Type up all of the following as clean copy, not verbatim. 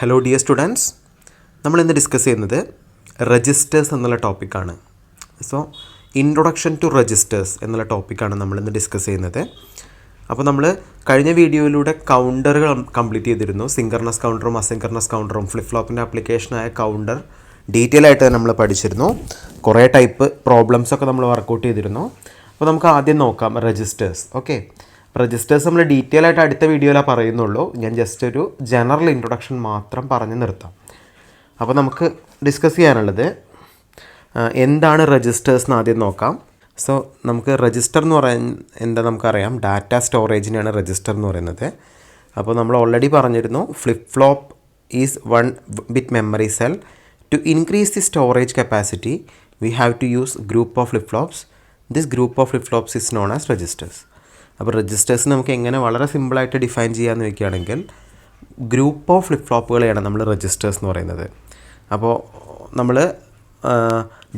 Hello dear students, നമ്മളിന്ന് discuss ചെയ്യുന്നത് registers എന്നുള്ള ടോപ്പിക്കാണ്. സോ ഇൻട്രൊഡക്ഷൻ ടു രജിസ്റ്റേഴ്സ് എന്നുള്ള ടോപ്പിക്കാണ് നമ്മളിന്ന് ഡിസ്കസ് ചെയ്യുന്നത്. അപ്പോൾ നമ്മൾ കഴിഞ്ഞ വീഡിയോയിലൂടെ കൗണ്ടറുകൾ കംപ്ലീറ്റ് ചെയ്തിരുന്നു. സിങ്കർണസ് കൗണ്ടറും അസിങ്കർണസ് കൗണ്ടറും ഫ്ലിപ്പ് ഫ്ലോപ്പിൻ്റെ ആപ്ലിക്കേഷനായ കൗണ്ടർ ഡീറ്റെയിൽ ആയിട്ട് നമ്മൾ പഠിച്ചിരുന്നു. കുറേ ടൈപ്പ് പ്രോബ്ലംസൊക്കെ നമ്മൾ വർക്കൗട്ട് ചെയ്തിരുന്നു. അപ്പോൾ നമുക്ക് ആദ്യം നോക്കാം രജിസ്റ്റേഴ്സ്. ഓക്കെ, രജിസ്റ്റേഴ്സ് നമ്മൾ ഡീറ്റെയിൽ ആയിട്ട് അടുത്ത വീഡിയോയിലാണ് പറയുന്നുള്ളൂ. ഞാൻ ജസ്റ്റ് ഒരു ജനറൽ ഇൻട്രൊഡക്ഷൻ മാത്രം പറഞ്ഞ് നിർത്താം. അപ്പോൾ നമുക്ക് ഡിസ്കസ് ചെയ്യാനുള്ളത് എന്താണ് രജിസ്റ്റേഴ്സ് എന്ന് ആദ്യം നോക്കാം. സോ നമുക്ക് രജിസ്റ്റർ എന്ന് പറയാൻ എന്താ നമുക്കറിയാം, ഡാറ്റ സ്റ്റോറേജിനെയാണ് രജിസ്റ്റർ എന്ന് പറയുന്നത്. അപ്പോൾ നമ്മൾ ഓൾറെഡി പറഞ്ഞിരുന്നു, flip flop is 1 bit memory cell. To increase the storage capacity we have to use group of flip flops. This group of flip flops is known as registers. അപ്പോൾ registers നമുക്ക് എങ്ങനെ വളരെ സിമ്പിളായിട്ട് ഡിഫൈൻ ചെയ്യാമെന്ന് വയ്ക്കുകയാണെങ്കിൽ, group of flip ഫ്ലോപ്പുകളെയാണ് നമ്മൾ registers എന്ന് പറയുന്നത്. അപ്പോൾ നമ്മൾ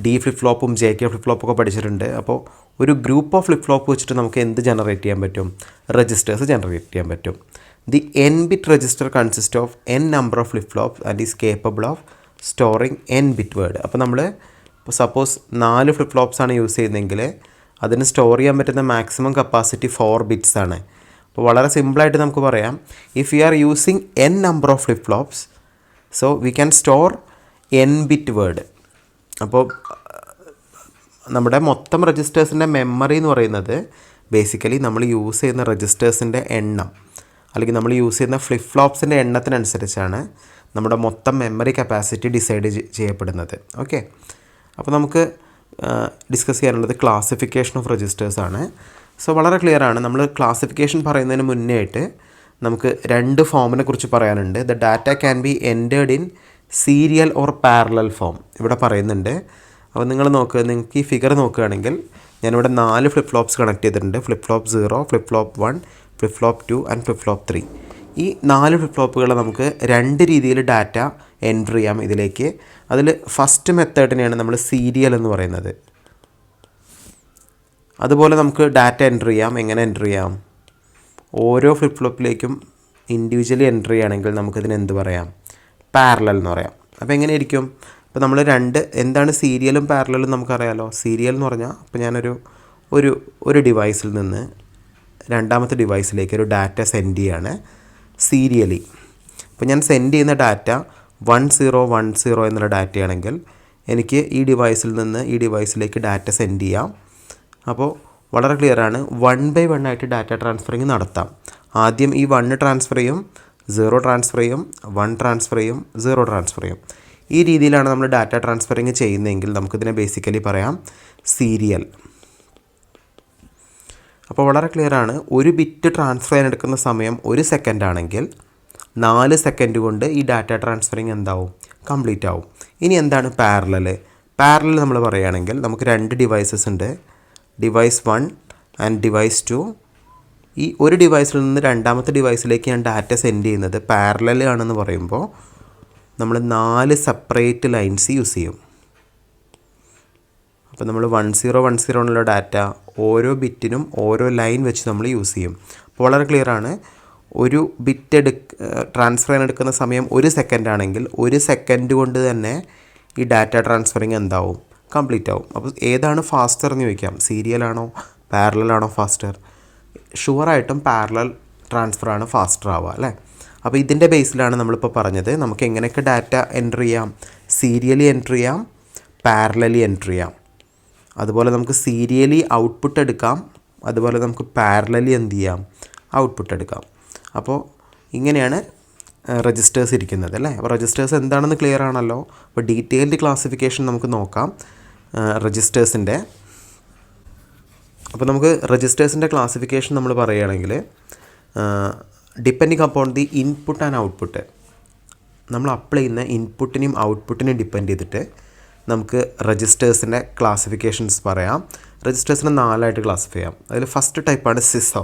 ഡി ഫ്ലിപ്പ് ഫ്ലോപ്പും ജെ കെ ഫ്ലിപ്പ് ഫ്ലോപ്പൊക്കെ പഠിച്ചിട്ടുണ്ട്. അപ്പോൾ ഒരു ഗ്രൂപ്പ് ഓഫ് ഫ്ലിപ്പ് ഫ്ലോപ്പ് വെച്ചിട്ട് നമുക്ക് എന്ത് ജനറേറ്റ് ചെയ്യാൻ പറ്റും? രജിസ്റ്റേഴ്സ് ജനറേറ്റ് ചെയ്യാൻ പറ്റും. The n bit register consist of n number of flip flops and is capable of storing n bit word. അപ്പോൾ നമ്മൾ സപ്പോസ് 4 ഫ്ലിപ്പ് ഫ്ലോപ്സ് ആണ് യൂസ് ചെയ്യുന്നതെങ്കിൽ അതിന് സ്റ്റോർ ചെയ്യാൻ പറ്റുന്ന മാക്സിമം കപ്പാസിറ്റി 4 ബിറ്റ്സ് ആണ്. അപ്പോൾ വളരെ സിമ്പിളായിട്ട് നമുക്ക് പറയാം, if you are using n number of flip flops, so we can store n bit word. അപ്പോൾ നമ്മുടെ മൊത്തം രജിസ്റ്റേഴ്സിൻ്റെ മെമ്മറി എന്ന് പറയുന്നത് ബേസിക്കലി നമ്മൾ യൂസ് ചെയ്യുന്ന രജിസ്റ്റേഴ്സിൻ്റെ എണ്ണം, അല്ലെങ്കിൽ നമ്മൾ യൂസ് ചെയ്യുന്ന ഫ്ലിപ്പ് ഫ്ലോപ്സിൻ്റെ എണ്ണത്തിനനുസരിച്ചാണ് നമ്മുടെ മൊത്തം മെമ്മറി കപ്പാസിറ്റി ഡിസൈഡ് ചെയ്യപ്പെടുന്നത്. ഓക്കെ, അപ്പോൾ നമുക്ക് ഡിസ്കസ് ചെയ്യാനുള്ളത് ക്ലാസിഫിക്കേഷൻ ഓഫ് രജിസ്റ്റേഴ്സ് ആണ്. സോ വളരെ ക്ലിയർ ആണ്. നമ്മൾ ക്ലാസിഫിക്കേഷൻ പറയുന്നതിന് മുന്നേ ആയിട്ട് നമുക്ക് 2 ഫോമിനെ കുറിച്ച് പറയാനുണ്ട്. The data can B entered in serial or parallel form ഇവിടെ പറയുന്നുണ്ട്. അപ്പോൾ നിങ്ങൾ നിങ്ങൾക്ക് ഈ ഫിഗർ നോക്കുകയാണെങ്കിൽ ഞാനിവിടെ 4 ഫ്ലിപ്പ് ഫ്ലോപ്സ് കണക്ട് ചെയ്തിട്ടുണ്ട്. Flip flop 0, flip flop 1, flip flop 2 and flip flop 3. ഈ 4 ഫ്ലിപ്പ് ഫ്ലോപ്പുകൾ നമുക്ക് 2 രീതിയിൽ ഡാറ്റ എൻറ്റർ ചെയ്യാം ഇതിലേക്ക്. അതിൽ ഫസ്റ്റ് മെത്തേഡിനെയാണ് നമ്മൾ സീരിയൽ എന്ന് പറയുന്നത്. അതുപോലെ നമുക്ക് ഡാറ്റ എൻറ്റർ ചെയ്യാം. എങ്ങനെ എൻറ്റർ ചെയ്യാം? ഓരോ ഫ്ലിപ്പ് ഫ്ലോപ്പിലേക്കും ഇൻഡിവിജ്വലി എൻറ്റർ ചെയ്യുകയാണെങ്കിൽ നമുക്കിതിന് എന്ത് പറയാം? പാരലൽ എന്ന് പറയാം. അപ്പോൾ എങ്ങനെയായിരിക്കും? അപ്പോൾ നമ്മൾ എന്താണ് സീരിയലും പാരലലും നമുക്കറിയാലോ. സീരിയൽ എന്ന് പറഞ്ഞാൽ ഇപ്പോൾ ഞാനൊരു ഒരു ഡിവൈസിൽ നിന്ന് രണ്ടാമത്തെ ഡിവൈസിലേക്ക് ഒരു ഡാറ്റ സെൻഡ് ചെയ്യാണ് സീരിയലി. അപ്പോൾ ഞാൻ സെൻഡ് ചെയ്യുന്ന ഡാറ്റ 1010 എന്നുള്ള ഡാറ്റയാണെങ്കിൽ എനിക്ക് ഈ ഡിവൈസിൽ നിന്ന് ഈ ഡിവൈസിലേക്ക് ഡാറ്റ സെൻഡ് ചെയ്യാം. അപ്പോൾ വളരെ ക്ലിയറാണ്, 1 by 1 ആയിട്ട് ഡാറ്റ ട്രാൻസ്ഫറിങ് നടത്താം. ആദ്യം ഈ 1 ട്രാൻസ്ഫർ ചെയ്യും, 0 ട്രാൻസ്ഫർ ചെയ്യും, 1 ട്രാൻസ്ഫർ ചെയ്യും, 0 ട്രാൻസ്ഫർ ചെയ്യും. ഈ രീതിയിലാണ് നമ്മൾ ഡാറ്റ ട്രാൻസ്ഫറിങ് ചെയ്യുന്നതെങ്കിൽ നമുക്കിതിനെ ബേസിക്കലി പറയാം സീരിയൽ. അപ്പോൾ വളരെ ക്ലിയറാണ്, ഒരു ബിറ്റ് ട്രാൻസ്ഫർ ചെയ്യാനെടുക്കുന്ന സമയം 1 സെക്കൻഡ് ആണെങ്കിൽ 4 സെക്കൻഡ് കൊണ്ട് ഈ ഡാറ്റ ട്രാൻസ്ഫറിങ് എന്താവും? കംപ്ലീറ്റ് ആവും. ഇനി എന്താണ് പാരലൽ? പാരലൽ നമ്മൾ പറയുകയാണെങ്കിൽ നമുക്ക് 2 ഡിവൈസസ് ഉണ്ട്, ഡിവൈസ് 1 ആൻഡ് ഡിവൈസ് 2. ഈ ഒരു ഡിവൈസിൽ നിന്ന് രണ്ടാമത്തെ ഡിവൈസിലേക്ക് ഞാൻ ഡാറ്റ സെൻഡ് ചെയ്യുന്നത് പാരലൽ ആണെന്ന് പറയുമ്പോൾ നമ്മൾ 4 സെപ്പറേറ്റ് ലൈൻസ് യൂസ് ചെയ്യും. അപ്പോൾ നമ്മൾ 1010 എന്നുള്ള ഡാറ്റ ഓരോ ബിറ്റിനും ഓരോ ലൈൻ വെച്ച് നമ്മൾ യൂസ് ചെയ്യും. അപ്പോൾ വളരെ ക്ലിയറാണ്, ഒരു ബിറ്റ് ട്രാൻസ്ഫർ ചെയ്യാൻ എടുക്കുന്ന സമയം 1 സെക്കൻഡ് ആണെങ്കിൽ 1 സെക്കൻഡ് കൊണ്ട് തന്നെ ഈ ഡാറ്റ ട്രാൻസ്ഫറിങ് എന്താവും? കംപ്ലീറ്റ് ആവും. അപ്പോൾ ഏതാണ് ഫാസ്റ്റർ എന്ന് ചോദിക്കാം, സീരിയലാണോ പാരലലാണോ ഫാസ്റ്റർ? ഷുവറായിട്ടും പാരലൽ ട്രാൻസ്ഫറാണ് ഫാസ്റ്റർ ആവുക, അല്ലേ? അപ്പോൾ ഇതിൻ്റെ ബേസിലാണ് നമ്മളിപ്പോൾ പറഞ്ഞത് നമുക്ക് എങ്ങനെയൊക്കെ ഡാറ്റ എൻറ്റർ ചെയ്യാം. സീരിയലി എൻറ്റർ ചെയ്യാം, പാരലലി എൻറ്റർ ചെയ്യാം. അതുപോലെ നമുക്ക് സീരിയലി ഔട്ട്പുട്ട് എടുക്കാം, അതുപോലെ നമുക്ക് പാരലലി എന്ത് ചെയ്യാം? ഔട്ട്പുട്ട് എടുക്കാം. അപ്പോൾ ഇങ്ങനെയാണ് രജിസ്റ്റേഴ്സ് ഇരിക്കുന്നത്, അല്ലേ? അപ്പോൾ രജിസ്റ്റേഴ്സ് എന്താണെന്ന് ക്ലിയർ ആണല്ലോ. അപ്പോൾ ഡീറ്റെയിൽഡ് ക്ലാസിഫിക്കേഷൻ നമുക്ക് നോക്കാം രജിസ്റ്റേഴ്സിൻ്റെ. അപ്പോൾ നമുക്ക് രജിസ്റ്റേഴ്സിൻ്റെ ക്ലാസിഫിക്കേഷൻ നമ്മൾ പറയുകയാണെങ്കിൽ depending upon the input and output, നമ്മൾ അപ്ലൈ ചെയ്യുന്ന ഇൻപുട്ടിനെയും ഔട്ട്പുട്ടിനെയും ഡിപ്പെൻഡ് ചെയ്തിട്ട് നമുക്ക് രജിസ്റ്റേഴ്സിൻ്റെ ക്ലാസിഫിക്കേഷൻസ് പറയാം. രജിസ്റ്റേഴ്സിനെ 4 ആയിട്ട് ക്ലാസിഫൈ ചെയ്യാം. അതിൽ ഫസ്റ്റ് ടൈപ്പാണ് സിസോ.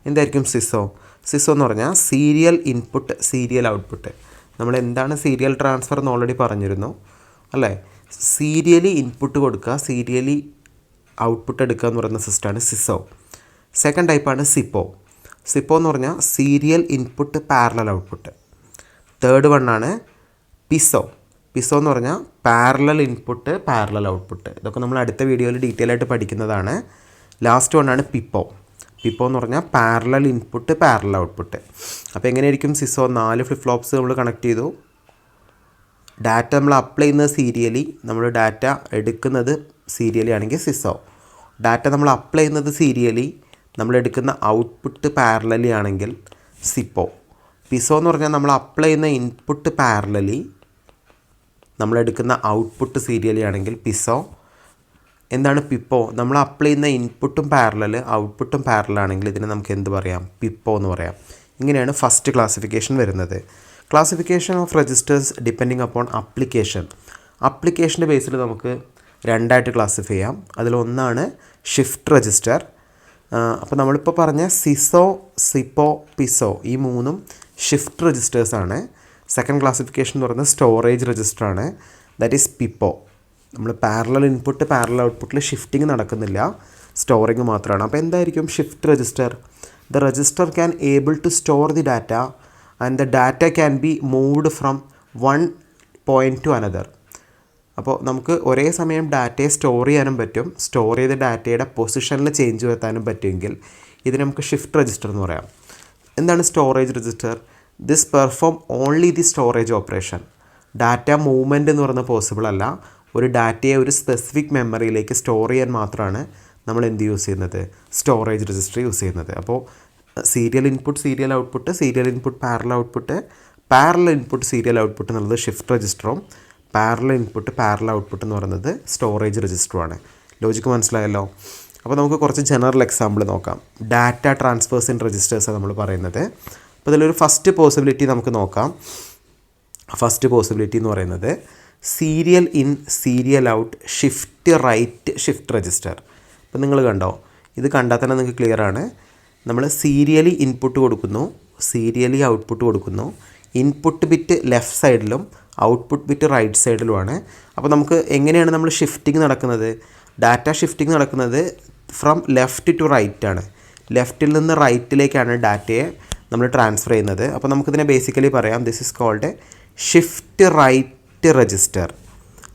എന്തായിരിക്കും സിസോ? സിസോ എന്ന് പറഞ്ഞാൽ സീരിയൽ ഇൻപുട്ട് സീരിയൽ ഔട്ട്പുട്ട്. നമ്മൾ എന്താണ് സീരിയൽ ട്രാൻസ്ഫർ എന്ന് ഓൾറെഡി പറഞ്ഞിരുന്നു, അല്ലേ? സീരിയലി ഇൻപുട്ട് കൊടുക്കുക, സീരിയലി ഔട്ട്പുട്ട് എടുക്കുക എന്ന് പറയുന്ന സിസ്റ്റമാണ് സിസോ. സെക്കൻഡ് ടൈപ്പാണ് സിപ്പോ. സിപ്പോ എന്ന് പറഞ്ഞാൽ serial input parallel output. Third വണ്ണാണ് പിസോ. പിസോ എന്ന് പറഞ്ഞാൽ പാരലൽ ഇൻപുട്ട് പാരലൽ ഔട്ട്പുട്ട്. ഇതൊക്കെ നമ്മൾ അടുത്ത വീഡിയോയിൽ ഡീറ്റെയിൽ ആയിട്ട് പഠിക്കുന്നതാണ്. ലാസ്റ്റ് വണ്ണാണ് പിപ്പോ. പിപ്പോ എന്ന് പറഞ്ഞാൽ പാരലൽ ഇൻപുട്ട് പാരലൽ ഔട്ട്പുട്ട്. അപ്പോൾ എങ്ങനെയായിരിക്കും സിസോ? 4 ഫ്ലിപ്പ് ഫ്ലോപ്സ് നമ്മൾ കണക്ട് ചെയ്തു. ഡാറ്റ നമ്മൾ അപ്ലൈ ചെയ്യുന്നത് സീരിയലി, നമ്മൾ ഡാറ്റ എടുക്കുന്നത് സീരിയലി ആണെങ്കിൽ സിസോ. ഡാറ്റ നമ്മൾ അപ്ലൈ ചെയ്യുന്നത് സീരിയലി, നമ്മൾ എടുക്കുന്ന ഔട്ട്പുട്ട് പാരലലി ആണെങ്കിൽ സിപ്പോ. പിസോ എന്ന് പറഞ്ഞാൽ നമ്മൾ അപ്ലൈ ചെയ്യുന്ന ഇൻപുട്ട് പാരലലി, നമ്മളെടുക്കുന്ന ഔട്ട്പുട്ട് സീരിയലി ആണെങ്കിൽ പിസോ. എന്താണ് പിപ്പോ? നമ്മൾ അപ്ലൈ ചെയ്യുന്ന ഇൻപുട്ടും പാരലൽ ഔട്ട്പുട്ടും പാരലൽ ആണെങ്കിൽ ഇതിനെ നമുക്ക് എന്ത് പറയാം? പിപ്പോ എന്ന് പറയാം. ഇങ്ങനെയാണ് ഫസ്റ്റ് ക്ലാസിഫിക്കേഷൻ വരുന്നത്. Classification of registers depending upon application. അപ്ലിക്കേഷൻ്റെ ബേസിൽ നമുക്ക് രണ്ടായിട്ട് ക്ലാസിഫൈ ചെയ്യാം. അതിലൊന്നാണ് ഷിഫ്റ്റ് രജിസ്റ്റർ. അപ്പോൾ നമ്മളിപ്പോൾ പറഞ്ഞ സിസോ, സിപ്പോ, പിസോ ഈ മൂന്നും ഷിഫ്റ്റ് രജിസ്റ്റേഴ്സാണ്. സെക്കൻഡ് ക്ലാസിഫിക്കേഷൻ എന്ന് പറയുന്നത് സ്റ്റോറേജ് രജിസ്റ്ററാണ്. That is PIPO. നമ്മൾ പാരലൽ ഇൻപുട്ട് പാരലൽ ഔട്ട്പുട്ടിൽ ഷിഫ്റ്റിംഗ് നടക്കുന്നില്ല, സ്റ്റോറിങ് മാത്രമാണ്. അപ്പോൾ എന്തായിരിക്കും shift register? The register can able to store the data and the data can be moved from one point to another. അപ്പോൾ നമുക്ക് ഒരേ സമയം ഡാറ്റയെ സ്റ്റോർ ചെയ്യാനും പറ്റും, സ്റ്റോർ ചെയ്ത ഡാറ്റയുടെ പൊസിഷനിൽ ചേഞ്ച് വരുത്താനും പറ്റുമെങ്കിൽ ഇതിന് നമുക്ക് ഷിഫ്റ്റ് രജിസ്റ്റർ എന്ന് പറയാം. എന്താണ് storage register? This perform only the storage operation. Data movement എന്ന് പറയുന്നത് പോസിബിൾ അല്ല. ഒരു ഡാറ്റയെ ഒരു സ്പെസിഫിക് മെമ്മറിയിലേക്ക് സ്റ്റോർ ചെയ്യാൻ മാത്രമാണ് നമ്മൾ എന്ത് യൂസ് ചെയ്യുന്നത്? സ്റ്റോറേജ് രജിസ്റ്റർ യൂസ് ചെയ്യുന്നത്. അപ്പോൾ serial input serial output, serial input parallel output, parallel input serial output എന്നുള്ളത് ഷിഫ്റ്റ് രജിസ്റ്ററും പാരലൽ ഇൻപുട്ട് പാരലൽ ഔട്ട്പുട്ട് എന്ന് പറയുന്നത് സ്റ്റോറേജ് രജിസ്റ്ററുമാണ്. ലോജിക്ക് മനസ്സിലായല്ലോ? അപ്പോൾ നമുക്ക് കുറച്ച് ജനറൽ എക്സാമ്പിൾ നോക്കാം. ഡാറ്റ ട്രാൻസ്ഫേഴ്സ് ഇൻ രജിസ്റ്റേഴ്സാണ് നമ്മൾ പറയുന്നത്. അപ്പോൾ ഇതിലൊരു ഫസ്റ്റ് പോസിബിലിറ്റി നമുക്ക് നോക്കാം. ഫസ്റ്റ് പോസിബിലിറ്റി എന്ന് പറയുന്നത് serial in serial out shift right shift register. അപ്പോൾ നിങ്ങൾ കണ്ടോ? ഇത് കണ്ടാൽ തന്നെ നിങ്ങൾക്ക് ക്ലിയർ ആണ്. നമ്മൾ സീരിയലി ഇൻപുട്ട് കൊടുക്കുന്നു, സീരിയലി ഔട്ട്പുട്ട് കൊടുക്കുന്നു. ഇൻപുട്ട് ബിറ്റ് ലെഫ്റ്റ് സൈഡിലും ഔട്ട്പുട്ട് ബിറ്റ് റൈറ്റ് സൈഡിലുമാണ്. അപ്പോൾ നമുക്ക് എങ്ങനെയാണ് നമ്മൾ ഷിഫ്റ്റിംഗ് നടക്കുന്നത്? ഡാറ്റ ഷിഫ്റ്റിംഗ് നടക്കുന്നത് ഫ്രം ലെഫ്റ്റ് ടു റൈറ്റ് ആണ്. ലെഫ്റ്റിൽ നിന്ന് റൈറ്റിലേക്കാണ് ഡാറ്റയെ നമ്മൾ ട്രാൻസ്ഫർ ചെയ്യുന്നത്. അപ്പോൾ നമുക്കിതിനെ ബേസിക്കലി പറയാം, this is called shift right register.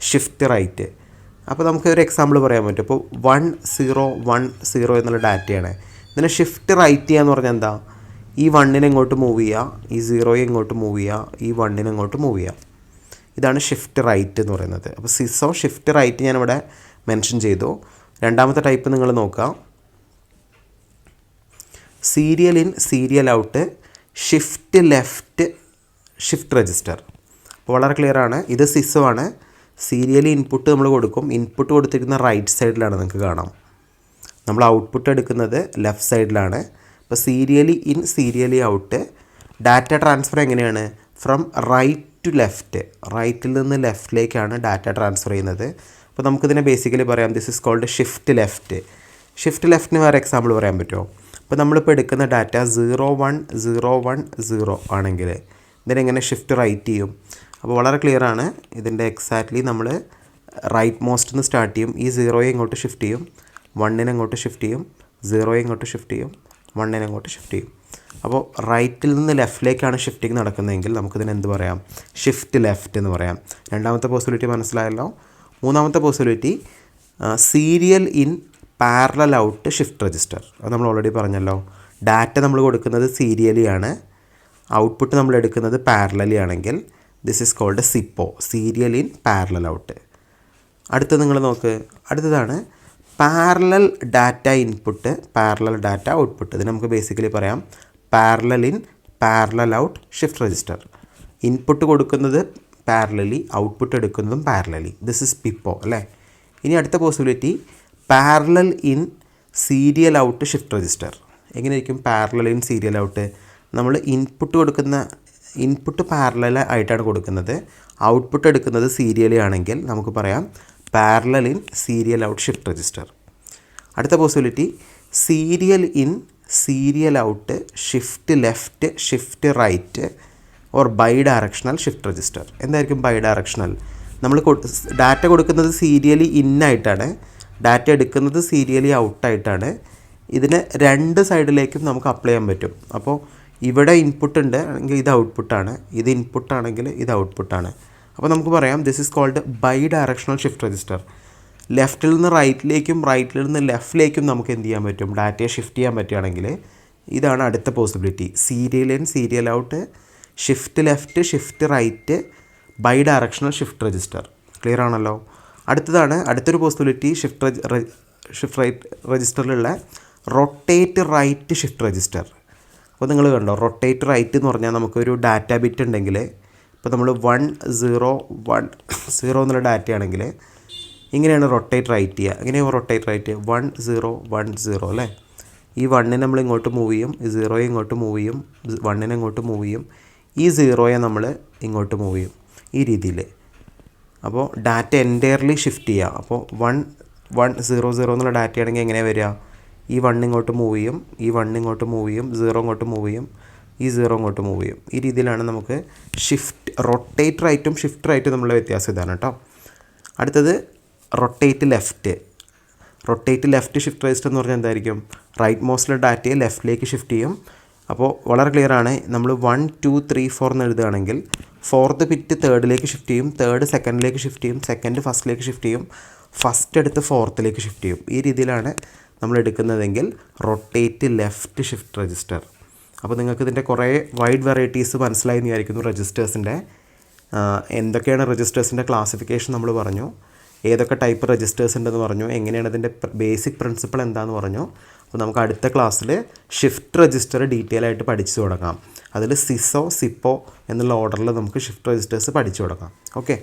Shift right. അപ്പോൾ നമുക്ക് ഒരു എക്സാമ്പിൾ പറയാൻ പറ്റും. ഇപ്പോൾ 1010 എന്നുള്ള ഡാറ്റയാണ്. ഇതിനെ ഷിഫ്റ്റ് റൈറ്റ് ചെയ്യുക എന്ന് പറഞ്ഞാൽ എന്താ? ഈ 1നെ ഇങ്ങോട്ട് മൂവ് ചെയ്യുക, ഈ 0യെ ഇങ്ങോട്ട് മൂവ് ചെയ്യുക, ഈ 1നെ ഇങ്ങോട്ട് മൂവ് ചെയ്യുക. ഇതാണ് ഷിഫ്റ്റ് റൈറ്റ് എന്ന് പറയുന്നത്. അപ്പോൾ സിസോ ഷിഫ്റ്റ് റൈറ്റ് ഞാനിവിടെ മെൻഷൻ ചെയ്തു. രണ്ടാമത്തെ ടൈപ്പ് നിങ്ങൾ നോക്കുക, serial in serial out shift left shift register. അപ്പോൾ വളരെ ക്ലിയർ ആണ്. ഇത് സിസോ ആണ്. സീരിയലി ഇൻപുട്ട് നമ്മൾ കൊടുക്കും. ഇൻപുട്ട് കൊടുത്തിരിക്കുന്ന റൈറ്റ് സൈഡിലാണ്, നിങ്ങൾക്ക് കാണാം. നമ്മൾ ഔട്ട്പുട്ട് എടുക്കുന്നത് ലെഫ്റ്റ് സൈഡിലാണ്. അപ്പോൾ serially in serially out. Data transfer എങ്ങനെയാണ്? From right to left. റൈറ്റിൽ നിന്ന് ലെഫ്റ്റിലേക്കാണ് ഡാറ്റ ട്രാൻസ്ഫർ ചെയ്യുന്നത്. അപ്പോൾ നമുക്കിതിനെ ബേസിക്കലി പറയാം, this is called shift left. Shift ലെഫ്റ്റിന് വേറെ എക്സാമ്പിൾ പറയാൻ പറ്റുമോ? അപ്പോൾ നമ്മളിപ്പോൾ എടുക്കുന്ന ഡാറ്റ 0110 ആണെങ്കിൽ ഇതിനെങ്ങനെ ഷിഫ്റ്റ് റൈറ്റ് ചെയ്യും? അപ്പോൾ വളരെ ക്ലിയർ ആണ്. ഇതിൻ്റെ എക്സാക്ട്ലി നമ്മൾ റൈറ്റ് മോസ്റ്റ് നിന്ന് സ്റ്റാർട്ട് ചെയ്യും. ഈ 0യെ ഇങ്ങോട്ട് ഷിഫ്റ്റ് ചെയ്യും, 1നെ ഇങ്ങോട്ട് ഷിഫ്റ്റ് ചെയ്യും, 0യെ ഇങ്ങോട്ട് ഷിഫ്റ്റ് ചെയ്യും, 1നെ ഇങ്ങോട്ട് ഷിഫ്റ്റ് ചെയ്യും. അപ്പോൾ റൈറ്റിൽ നിന്ന് ലെഫ്റ്റിലേക്കാണ് ഷിഫ്റ്റിംഗ് നടക്കുന്നതെങ്കിൽ നമുക്കിതിന് എന്ത് പറയാം? ഷിഫ്റ്റ് ലെഫ്റ്റ് എന്ന് പറയാം. രണ്ടാമത്തെ പോസിബിലിറ്റി മനസ്സിലായല്ലോ. മൂന്നാമത്തെ possibility serial in parallel out shift register. അത് നമ്മൾ ഓൾറെഡി പറഞ്ഞല്ലോ. ഡാറ്റ നമ്മൾ കൊടുക്കുന്നത് സീരിയലി ആണ്, ഔട്ട്പുട്ട് നമ്മൾ എടുക്കുന്നത് പാരലലി ആണെങ്കിൽ this is called SIPO, serial in parallel out. അടുത്തത് നിങ്ങൾ നോക്ക്. അടുത്തതാണ് parallel data input parallel data output. ഇത് നമുക്ക് ബേസിക്കലി പറയാം parallel in parallel out shift register. Input കൊടുക്കുന്നത് പാരലലി, ഔട്ട്പുട്ട് എടുക്കുന്നതും പാരലലി. ദിസ് ഇസ് പിപ്പോ അല്ലേ. ഇനി അടുത്ത possibility parallel in serial out shift register. എങ്ങനെയായിരിക്കും പാരലൽ ഇൻ സീരിയൽ ഔട്ട്? നമ്മൾ ഇൻപുട്ട് പാരലൽ ആയിട്ടാണ് കൊടുക്കുന്നത്, ഔട്ട്പുട്ട് എടുക്കുന്നത് സീരിയലി ആണെങ്കിൽ നമുക്ക് പറയാം parallel in serial out shift register. അടുത്ത possibility serial in serial out shift left shift right or bidirectional shift register. എന്തായിരിക്കും ബൈ ഡയറക്ഷണൽ? നമ്മൾ ഡാറ്റ കൊടുക്കുന്നത് സീരിയലി ഇന്നായിട്ടാണ്, ഡാറ്റ എടുക്കുന്നത് സീരിയലി ഔട്ടായിട്ടാണ്. ഇതിന് രണ്ട് സൈഡിലേക്കും നമുക്ക് അപ്ലൈ ചെയ്യാൻ പറ്റും. അപ്പോൾ ഇവിടെ ഇൻപുട്ട് ഉണ്ട് എങ്കിൽ ഇത് ഔട്ട്പുട്ടാണ്, ഇത് ഇൻപുട്ടാണെങ്കിൽ ഇത് ഔട്ട്പുട്ടാണ്. അപ്പോൾ നമുക്ക് പറയാം this is called bidirectional shift register. ലെഫ്റ്റിൽ നിന്ന് റൈറ്റിലേക്കും റൈറ്റിൽ നിന്ന് ലെഫ്റ്റിലേക്കും നമുക്ക് എന്ത് ചെയ്യാൻ പറ്റും, ഡാറ്റയെ ഷിഫ്റ്റ് ചെയ്യാൻ പറ്റുകയാണെങ്കിൽ ഇതാണ് അടുത്ത possibility. Serial in serial out, shift left shift right, bidirectional shift register. Clear ആണല്ലോ. അടുത്തൊരു പോസിബിലിറ്റി ഷിഫ്റ്റ് റൈറ്റ് രജിസ്റ്ററിലുള്ള റൊട്ടേറ്റ് റൈറ്റ് ഷിഫ്റ്റ് രജിസ്റ്റർ. അപ്പോൾ നിങ്ങൾ കണ്ടോ, റൊട്ടേറ്റ് റൈറ്റ് എന്ന് പറഞ്ഞാൽ നമുക്കൊരു ഡാറ്റ ബിറ്റ് ഉണ്ടെങ്കിൽ, ഇപ്പോൾ നമ്മൾ 1 0 1 0 എന്നുള്ള ഡാറ്റ ആണെങ്കിൽ ഇങ്ങനെയാണ് റൊട്ടേറ്റ് റൈറ്റ് ചെയ്യുക. എങ്ങനെയാണ് റൊട്ടേറ്റ് റൈറ്റ്? 1 0 1 0 അല്ലേ. ഈ 1നെ നമ്മൾ ഇങ്ങോട്ട് മൂവ് ചെയ്യും, ഈ 0യെ ഇങ്ങോട്ട് മൂവ് ചെയ്യും, 1നെ ഇങ്ങോട്ട് മൂവ് ചെയ്യും, ഈ 0യെ നമ്മൾ ഇങ്ങോട്ട് മൂവ് ചെയ്യും, ഈ രീതിയിൽ. അപ്പോൾ ഡാറ്റ എൻറ്റയർലി ഷിഫ്റ്റ് ചെയ്യുക. അപ്പോൾ 1 1 0 0 എന്നുള്ള ഡാറ്റ ആണെങ്കിൽ എങ്ങനെയാണ് വരിക? ഈ 1 ഇങ്ങോട്ട് മൂവ് ചെയ്യും, ഈ 1 ഇങ്ങോട്ട് മൂവ് ചെയ്യും, 0 ഇങ്ങോട്ട് മൂവ് ചെയ്യും, ഈ 0 ഇങ്ങോട്ട് മൂവ് ചെയ്യും. ഈ രീതിയിലാണ് നമുക്ക് റൊട്ടേറ്റ് റൈറ്റും ഷിഫ്റ്റ് റൈറ്റും തമ്മിലുള്ള വ്യത്യാസം ഇതാണ് കേട്ടോ. അടുത്തത് റൊട്ടേറ്റ് ലെഫ്റ്റ് ഷിഫ്റ്റ് രജിസ്റ്റർ എന്ന് പറഞ്ഞാൽ എന്തായിരിക്കും? റൈറ്റ് മോസ്റ്റിലെ ഡാറ്റയെ ലെഫ്റ്റിലേക്ക് ഷിഫ്റ്റ് ചെയ്യും. അപ്പോൾ വളരെ ക്ലിയർ ആണ്, നമ്മൾ 1 2 3 4 എന്ന് എഴുതുകയാണെങ്കിൽ 4th ബിറ്റ് 3ഡിലേക്ക് ഷിഫ്റ്റ് ചെയ്യും, 3rd 2ഡിലേക്ക് ഷിഫ്റ്റ് ചെയ്യും, 2nd 1ഡിലേക്ക് ഷിഫ്റ്റ് ചെയ്യും, 1st എടുത്ത് 4ത്തിലേക്ക് ഷിഫ്റ്റ് ചെയ്യും. ഈ രീതിയിലാണ് നമ്മൾ എടുക്കുന്നതെങ്കിൽ റൊട്ടേറ്റ് ലെഫ്റ്റ് ഷിഫ്റ്റ് രജിസ്റ്റർ. അപ്പോൾ നിങ്ങൾക്ക് ഇതിൻ്റെ കുറേ വൈഡ് വെറൈറ്റീസ് മനസ്സിലായി എന്ന് വിചാരിക്കുന്നു. രജിസ്റ്റേഴ്സിൻ്റെ എന്തൊക്കെയാണ് രജിസ്റ്റേഴ്സിൻ്റെ ക്ലാസിഫിക്കേഷൻ നമ്മൾ പറഞ്ഞു, ഏതൊക്കെ ടൈപ്പ് രജിസ്റ്റേഴ്സ് ഉണ്ടെന്ന് പറഞ്ഞു, എങ്ങനെയാണ് അതിൻ്റെ ബേസിക് പ്രിൻസിപ്പിൾ എന്താണെന്ന് പറഞ്ഞു. അപ്പോൾ നമുക്ക് അടുത്ത ക്ലാസ്സിൽ ഷിഫ്റ്റ് രജിസ്റ്റർ ഡീറ്റെയിൽ ആയിട്ട് പഠിച്ചു തുടങ്ങാം. അതിൽ സിസോ സിപ്പോ എന്നുള്ള ഓർഡറിൽ നമുക്ക് ഷിഫ്റ്റ് രജിസ്റ്റേഴ്സ് പഠിച്ചു തുടങ്ങാം. ഓക്കെ.